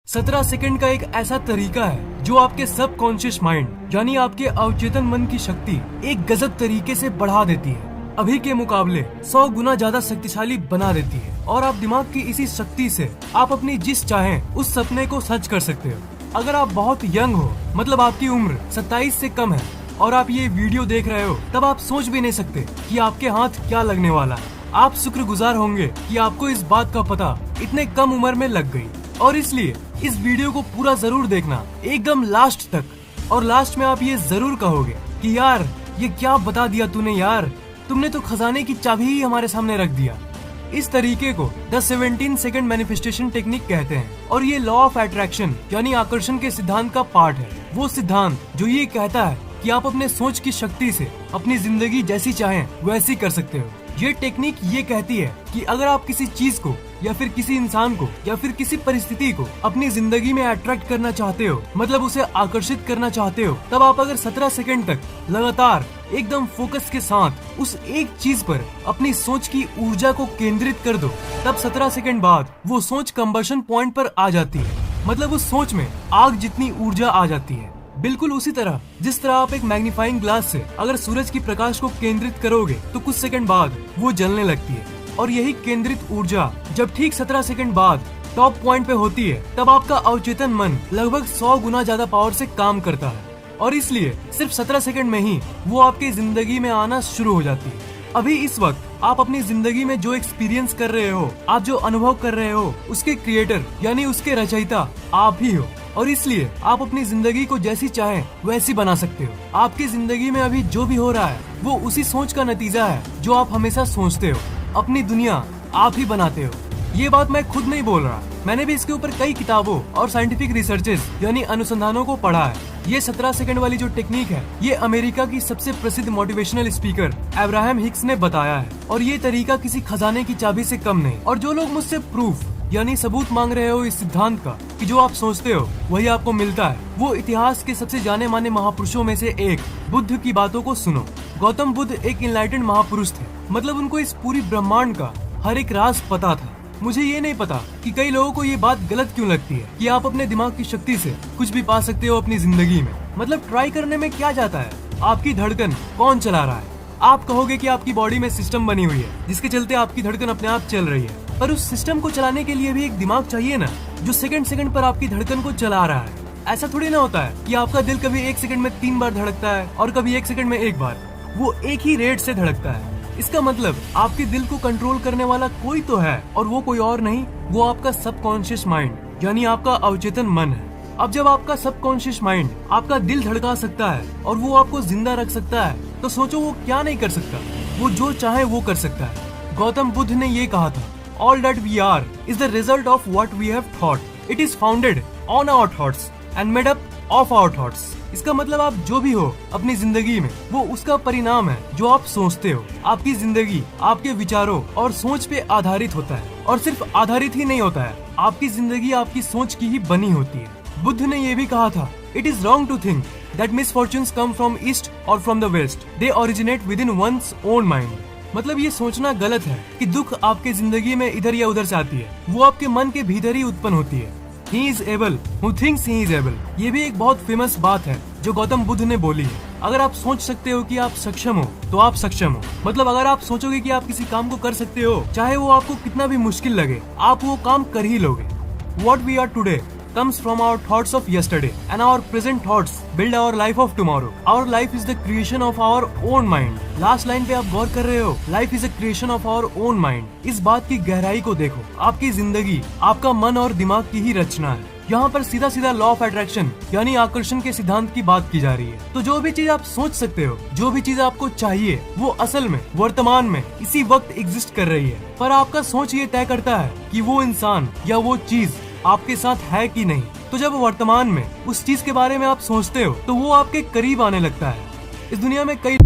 17 second का एक ऐसा तरीका है जो आपके सबकॉन्शियस माइंड यानी आपके अवचेतन मन की शक्ति एक गजब तरीके से बढ़ा देती है। अभी के मुकाबले 100 गुना ज्यादा शक्तिशाली बना देती है और आप दिमाग की इसी शक्ति से आप अपनी जिस चाहें उस सपने को सच कर सकते हो। अगर आप बहुत यंग हो, मतलब आपकी उम्र 27 से कम है और आप ये वीडियो देख रहे हो, तब आप सोच भी नहीं सकते कि आपके हाथ क्या लगने वाला है। आप शुक्रगुजार होंगे कि आपको इस बात का पता इतने कम उम्र में लग गई। और इसलिए इस वीडियो को पूरा जरूर देखना एकदम लास्ट तक, और लास्ट में आप ये जरूर कहोगे कि यार ये क्या बता दिया तूने यार, तुमने तो खजाने की चाबी ही हमारे सामने रख दिया। इस तरीके को द 17 सेकंड मैनिफेस्टेशन टेक्निक कहते हैं और ये लॉ ऑफ अट्रैक्शन यानी आकर्षण के सिद्धांत का पार्ट है। वो सिद्धांत जो ये कहता है कि आप अपने सोच की शक्ति से अपनी जिंदगी जैसी चाहें वैसी कर सकते हो। ये टेक्निक ये कहती है कि अगर आप किसी चीज को या फिर किसी इंसान को या फिर किसी परिस्थिति को अपनी जिंदगी में अट्रैक्ट करना चाहते हो, मतलब उसे आकर्षित करना चाहते हो, तब आप अगर 17 सेकंड तक लगातार एकदम फोकस के साथ उस एक चीज पर अपनी सोच की ऊर्जा को केंद्रित कर दो, तब 17 सेकंड बाद वो सोच कंबशन पॉइंट पर आ जाती है। मतलब उस सोच में आग जितनी ऊर्जा आ जाती है। बिल्कुल उसी तरह जिस तरह आप एक मैग्नीफाइंग ग्लास से अगर सूरज की प्रकाश को केंद्रित करोगे तो कुछ सेकंड बाद वो जलने लगती है। और यही केंद्रित ऊर्जा जब ठीक 17 सेकंड बाद टॉप पॉइंट पे होती है, तब आपका अवचेतन मन लगभग 100 गुना ज्यादा पावर से काम करता है और इसलिए सिर्फ 17 सेकंड में ही वो आपकी जिंदगी में आना शुरू हो जाती है। अभी इस वक्त आप अपनी जिंदगी में जो एक्सपीरियंस कर रहे हो, आप जो अनुभव कर रहे हो, उसके क्रिएटर यानी उसके रचयिता आप ही हो। और इसलिए आप अपनी जिंदगी को जैसी चाहें वैसी बना सकते हो। आपकी जिंदगी में अभी जो भी हो रहा है वो उसी सोच का नतीजा है जो आप हमेशा सोचते हो। अपनी दुनिया आप ही बनाते हो। ये बात मैं खुद नहीं बोल रहा, मैंने भी इसके ऊपर कई किताबों और साइंटिफिक रिसर्चेस यानी अनुसंधानों को पढ़ा है। ये 17 सेकंड वाली जो टेक्निक है ये अमेरिका की सबसे प्रसिद्ध मोटिवेशनल स्पीकर अब्राहम हिक्स ने बताया है और ये तरीका किसी खजाने की चाबी से कम नहीं। और जो लोग मुझसे प्रूफ यानी सबूत मांग रहे हो इस सिद्धांत का कि जो आप सोचते हो वही आपको मिलता है, वो इतिहास के सबसे जाने माने महापुरुषों में से एक बुद्ध की बातों को सुनो। गौतम बुद्ध एक इनलाइटेंड महापुरुष थे, मतलब उनको इस पूरी ब्रह्मांड का हर एक राज पता था। मुझे ये नहीं पता कि कई लोगों को ये बात गलत क्यों लगती है कि आप अपने दिमाग की शक्ति से कुछ भी पा सकते हो अपनी जिंदगी में। मतलब ट्राई करने में क्या जाता है, आपकी धड़कन कौन चला रहा है। आप कहोगे कि आपकी बॉडी में सिस्टम बनी हुई है जिसके चलते आपकी धड़कन अपने आप चल रही है, पर उस सिस्टम को चलाने के लिए भी एक दिमाग चाहिए ना, जो सेकंड सेकंड पर आपकी धड़कन को चला रहा है। ऐसा थोड़ी ना होता है कि आपका दिल कभी 1 सेकंड में 3 बार धड़कता है और कभी 1 सेकंड में 1 बार, वो एक ही रेट से धड़कता है। इसका मतलब आपके दिल को कंट्रोल करने वाला कोई तो है और वो कोई और नहीं, वो आपका सबकॉन्शियस माइंड यानी आपका अवचेतन मन है। अब जब आपका सबकॉन्शियस माइंड आपका दिल धड़का सकता है और वो आपको जिंदा रख सकता है, तो सोचो वो क्या नहीं कर सकता। वो जो चाहे वो कर सकता है। गौतम बुद्ध ने ये कहा था, All that we are is the result of what we have thought. It is founded on our thoughts and made up of our thoughts. इसका मतलब आप जो भी हो अपनी जिंदगी में, वो उसका परिणाम है जो आप सोचते हो। आपकी जिंदगी आपके विचारों और सोच पे आधारित होता है, और सिर्फ आधारित ही नहीं होता है, आपकी जिंदगी आपकी सोच की ही बनी होती है। बुद्ध ने ये भी कहा था, It is wrong to think that misfortunes come from east or from the west. They originate within one's own mind. मतलब ये सोचना गलत है कि दुख आपके जिंदगी में इधर या उधर से आती है, वो आपके मन के भीतर ही उत्पन्न होती है। He is able who thinks he is able. ये भी एक बहुत फेमस बात है जो गौतम बुद्ध ने बोली है। अगर आप सोच सकते हो कि आप सक्षम हो तो आप सक्षम हो। मतलब अगर आप सोचोगे कि आप किसी काम को कर सकते हो, चाहे वो आपको कितना भी मुश्किल लगे, आप वो काम कर ही लोगे। What we are today comes from our thoughts of yesterday and our present thoughts build our life of tomorrow. Our life is the creation of our own mind. Last line पे आप गौर कर रहे हो, life is a creation of our own mind. इस बात की गहराई को देखो, आपकी जिंदगी आपका मन और दिमाग की ही रचना है। यहाँ पर सीधा सीधा लॉ ऑफ अट्रैक्शन यानी आकर्षण के सिद्धांत की बात की जा रही है। तो जो भी चीज आप सोच सकते हो, जो भी चीज आपको चाहिए, वो असल में वर्तमान में इसी वक्त एग्जिस्ट कर रही है। पर आपका सोच ये तय करता है कि वो इंसान या वो चीज आपके साथ है कि नहीं। तो जब वर्तमान में उस चीज के बारे में आप सोचते हो तो वो आपके करीब आने लगता है। इस दुनिया में कई